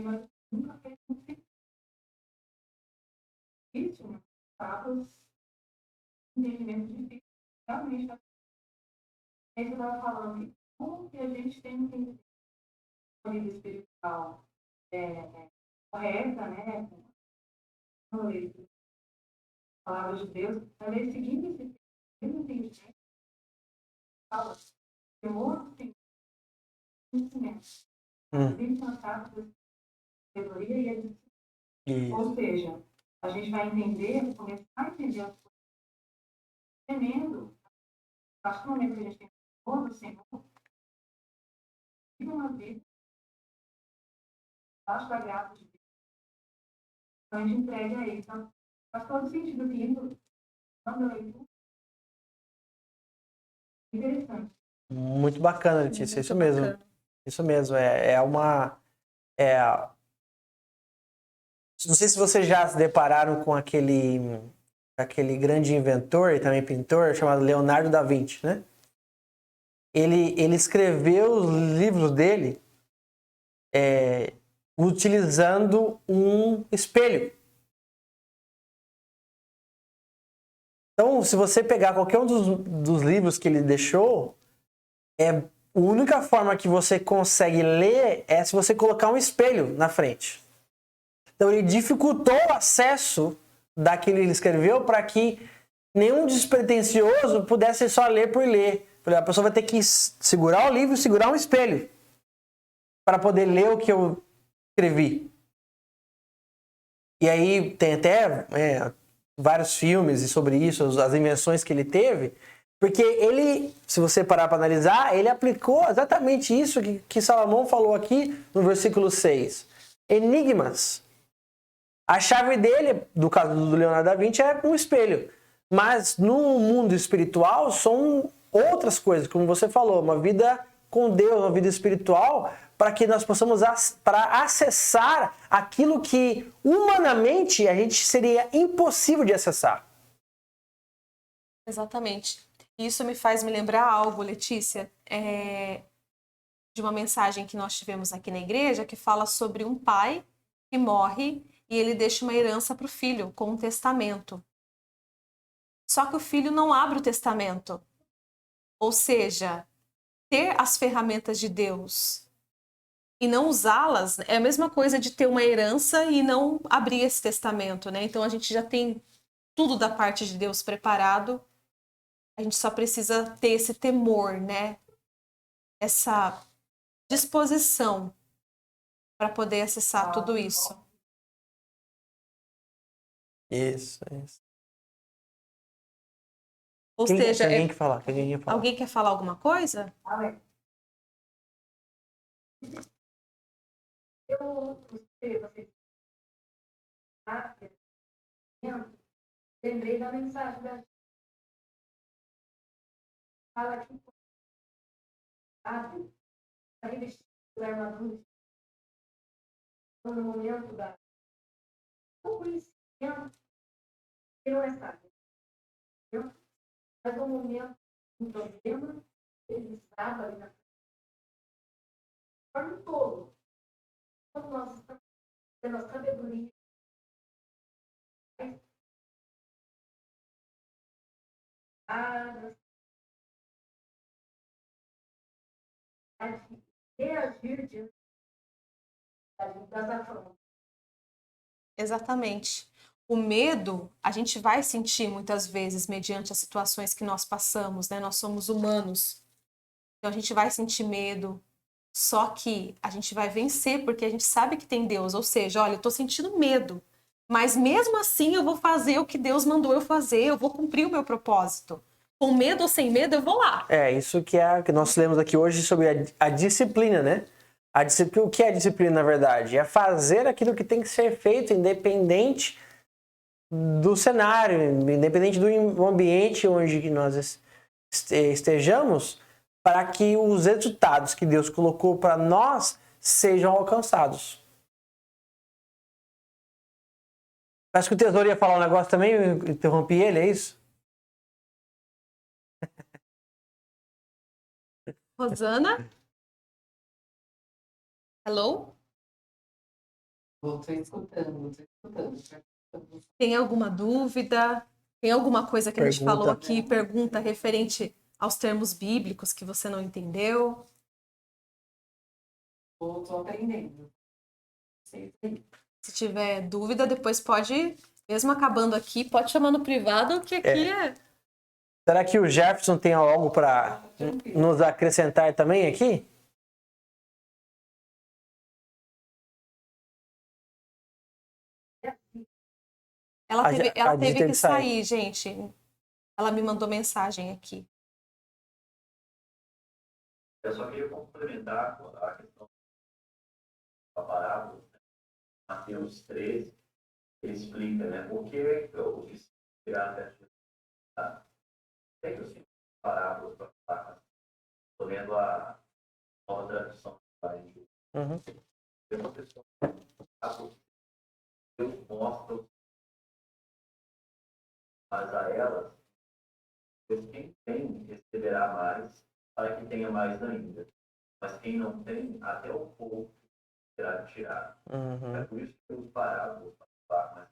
mas nunca fez muito sentido. Isso, né? Parábolas, entendimento difícil. Realmente, aí você estava falando como que a gente tem entendido a vida espiritual correta, né? A palavra de Deus, na vez seguinte, esse mesmo entendimento fala que o outro tem conhecimento. Vive cansado da sabedoria e a disciplina. Ou seja, a gente vai entender, começar a entender as coisas, temendo, a partir do momento que a gente tem o Senhor, vive uma vida abaixo da graça de Deus. Então a gente entrega a Ele. Então, faz todo sentido que isso Interessante. Muito bacana, Letícia, Muito isso mesmo. bacana. Isso mesmo, não sei se vocês já se depararam com aquele grande inventor e também pintor chamado Leonardo da Vinci, né? Ele escreveu os livros dele utilizando um espelho. Então, se você pegar qualquer um dos livros que ele deixou, a única forma que você consegue ler é se você colocar um espelho na frente. Então, ele dificultou o acesso daquilo que ele escreveu para que nenhum despretensioso pudesse só ler por ler. A pessoa vai ter que segurar o livro e segurar um espelho para poder ler o que eu escrevi. E aí tem até vários filmes sobre isso, as invenções que ele teve, porque ele, se você parar para analisar, ele aplicou exatamente isso que Salomão falou aqui no versículo 6. Enigmas. A chave dele, do caso do Leonardo da Vinci, é um espelho. Mas no mundo espiritual são outras coisas, como você falou, uma vida com Deus, uma vida espiritual, para que nós possamos para acessar aquilo que humanamente a gente seria impossível de acessar. Exatamente. Isso me faz me lembrar algo, Letícia, de uma mensagem que nós tivemos aqui na igreja, que fala sobre um pai que morre e ele deixa uma herança para o filho, com um testamento. Só que o filho não abre o testamento. Ou seja, ter as ferramentas de Deus e não usá-las é a mesma coisa de ter uma herança e não abrir esse testamento, né? Então a gente já tem tudo da parte de Deus preparado. A gente só precisa ter esse temor, né? Essa disposição para poder acessar tudo isso. Isso. Ou seja, alguém quer falar? Alguém quer falar alguma coisa? Lembrei da mensagem da fala que abre a revestir da armadura no momento da o conhecimento que não é sábio. Mas no momento do problema, ele estava ali na forma todo. Quando nós estamos tendo a sabedoria, reagir diante das afrontas. Exatamente. O medo, a gente vai sentir muitas vezes mediante as situações que nós passamos, né? Nós somos humanos. Então a gente vai sentir medo, só que a gente vai vencer porque a gente sabe que tem Deus. Ou seja, olha, eu tô sentindo medo, mas mesmo assim eu vou fazer o que Deus mandou eu fazer, eu vou cumprir o meu propósito. Com medo ou sem medo, eu vou lá. Isso que nós lemos aqui hoje sobre a disciplina, né? O que é a disciplina, na verdade? É fazer aquilo que tem que ser feito, independente do cenário, independente do ambiente onde nós estejamos, para que os resultados que Deus colocou para nós sejam alcançados. Acho que o Tesouro ia falar um negócio também, eu interrompi ele, é isso? Rosana? Hello? Estou escutando. Tem alguma dúvida? Tem alguma coisa que a gente falou aqui, pergunta referente aos termos bíblicos que você não entendeu? Estou aprendendo. Se tiver dúvida, depois pode, mesmo acabando aqui, pode chamar no privado, que aqui é... Será que o Jefferson tem algo para nos acrescentar também aqui? Ela teve que sair, gente. Ela me mandou mensagem aqui. Eu só queria complementar a questão da parábola, Mateus 13, ele explica, né, o que significa Tem os parábolas para falar. Estou lendo a nova tradução do Brasil. Tem uma pessoa que Deus mostra, mas a elas, quem tem receberá mais, para que tenha mais ainda. Mas quem não tem, até o pouco será tirado. É por isso que os parábolas para falar, mas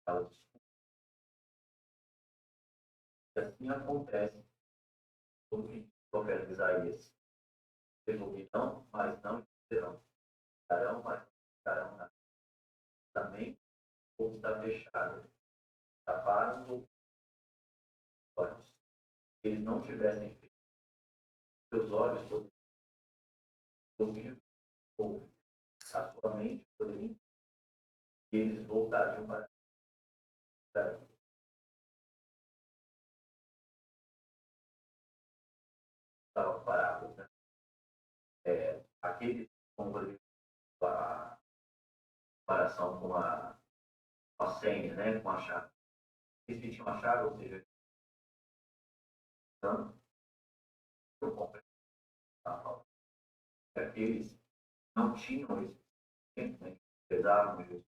elas e assim acontece com o profeta Isaías. Eles ouvirão, mas não entenderão. Darão, mas não ficarão nada. Também o povo está fechado. Taparam os olhos. Se eles não tivessem feito, seus olhos poderiam ouvir ou a sua mente poderia e eles voltariam para a parábola. Né? Aqueles, como por exemplo, a comparação com a senha, né? Com a chave. Eles que tinham a chave, ou seja, eu comprei aqueles não tinham esse tempo, né? Pesavam isso.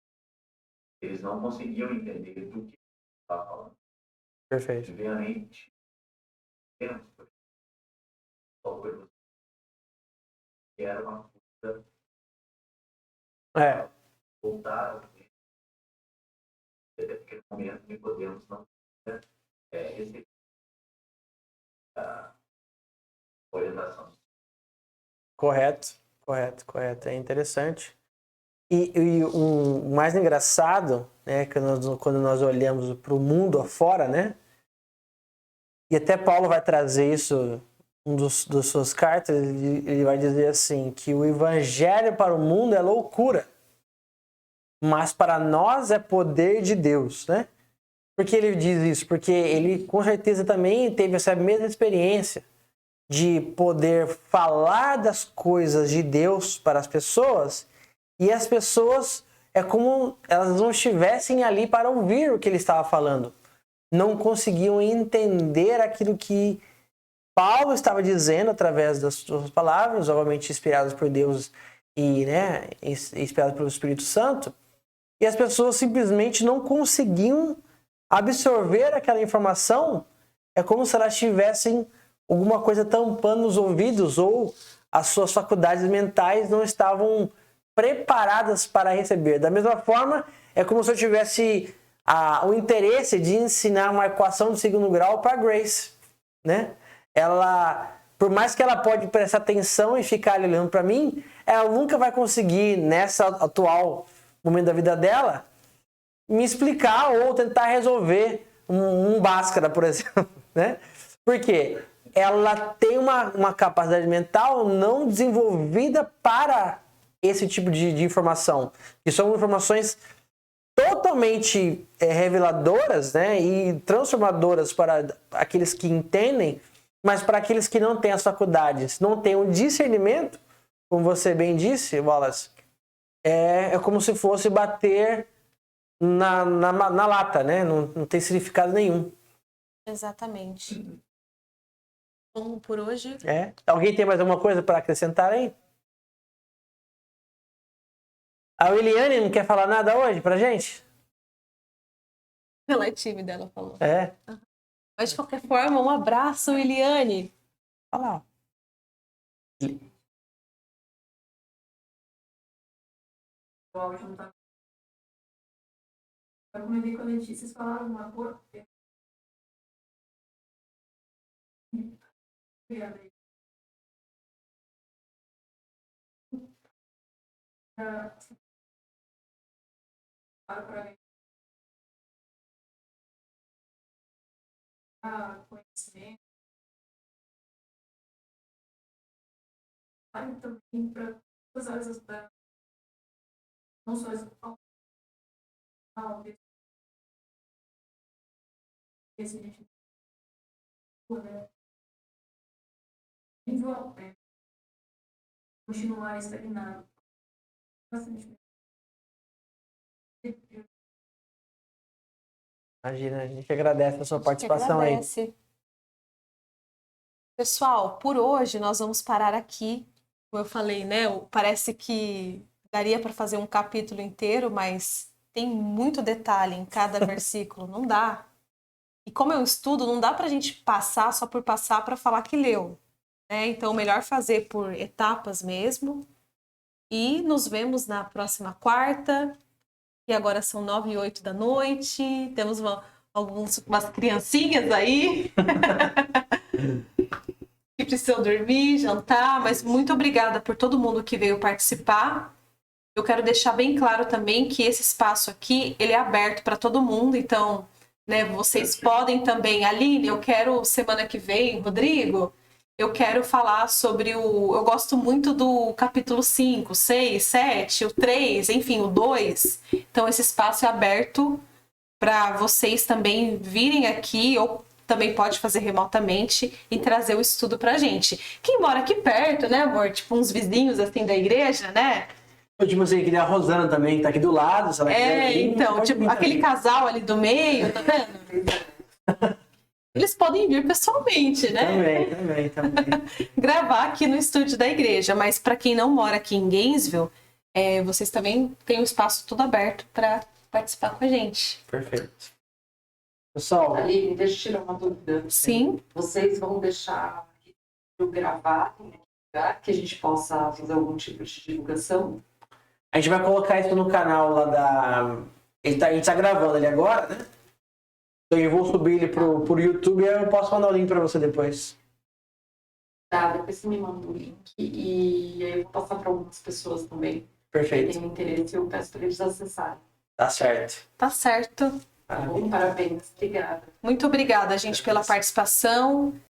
Eles não conseguiam entender do que estava falando. Perfeito. Obviamente, que era uma coisa voltaram naquele momento que podemos não receber a orientação. Correto. É interessante. E o mais engraçado, né, que quando nós olhamos para o mundo afora, né, e até Paulo vai trazer isso, dos suas cartas, ele vai dizer assim, que o evangelho para o mundo é loucura, mas para nós é poder de Deus, né? Por que ele diz isso? Porque ele com certeza também teve essa mesma experiência de poder falar das coisas de Deus para as pessoas, e as pessoas é como elas não estivessem ali para ouvir o que ele estava falando. Não conseguiam entender aquilo que Paulo estava dizendo através das suas palavras, obviamente inspiradas por Deus e, né, inspiradas pelo Espírito Santo, e as pessoas simplesmente não conseguiam absorver aquela informação. É como se elas tivessem alguma coisa tampando os ouvidos, ou as suas faculdades mentais não estavam preparadas para receber. Da mesma forma, é como se eu tivesse o interesse de ensinar uma equação de segundo grau para Grace, né? Ela, por mais que ela pode prestar atenção e ficar olhando para mim, ela nunca vai conseguir, nessa atual momento da vida dela, me explicar ou tentar resolver um Bhaskara, por exemplo, né? Por quê? Ela tem uma capacidade mental não desenvolvida para esse tipo de informação, que são informações totalmente reveladoras, né, e transformadoras para aqueles que entendem, mas para aqueles que não têm as faculdades, não têm o discernimento, como você bem disse, Wallace, é como se fosse bater na lata, né? Não tem significado nenhum. Exatamente. Bom, por hoje... Alguém tem mais alguma coisa para acrescentar aí? A Eliane não quer falar nada hoje pra gente? Ela é tímida, ela falou. Mas de qualquer forma, um abraço, Eliane. Olha lá. O áudio não tá. Eu comentei com a Letícia, vocês falaram uma cor. Para conhecimento. Também para todas as áreas da. Não só esse gente. Continuar estagnado. Bastante. Imagina, a gente agradece a sua Que participação aí. agradece. Pessoal, por hoje nós vamos parar aqui. Como eu falei, né? Parece que daria para fazer um capítulo inteiro, mas tem muito detalhe em cada versículo. Não dá. E como eu estudo, não dá para a gente passar só por passar para falar que leu, né? Então, melhor fazer por etapas mesmo. E nos vemos na próxima quarta. E agora são 9h08 da noite. Temos umas criancinhas aí que precisam dormir, jantar. Mas muito obrigada por todo mundo que veio participar. Eu quero deixar bem claro também que esse espaço aqui, ele é aberto para todo mundo. Então, né, vocês podem também... Aline, eu quero semana que vem, Rodrigo... Eu quero falar sobre eu gosto muito do capítulo 5, 6, 7, o 3, enfim, o 2. Então, esse espaço é aberto para vocês também virem aqui, ou também pode fazer remotamente e trazer o estudo pra gente. Quem mora aqui perto, né, amor? Tipo, uns vizinhos, assim, da igreja, né? Tipo assim, queria a Rosana também, que tá aqui do lado. Se ela quiser vir, Então, pode tipo, vir aquele também. casal ali do meio, tá vendo? Eles podem vir pessoalmente, né? Também. Gravar aqui no estúdio da igreja, mas para quem não mora aqui em Gainesville, vocês também têm um espaço tudo aberto para participar com a gente. Perfeito. Pessoal, Aline, deixa eu tirar uma dúvida. Sim, Vocês vão deixar eu gravar em algum lugar que a gente possa fazer algum tipo de divulgação? a gente vai colocar isso no canal lá da... a gente tá gravando ele agora, né? Então eu vou subir ele pro YouTube e eu posso mandar o link pra você depois. Tá, depois você me manda o link e aí eu vou passar para algumas pessoas também. Que Perfeito. têm interesse, eu peço para eles acessarem. Tá certo. tá certo. Tá bom? Parabéns, obrigada. Muito obrigada, gente, pela participação.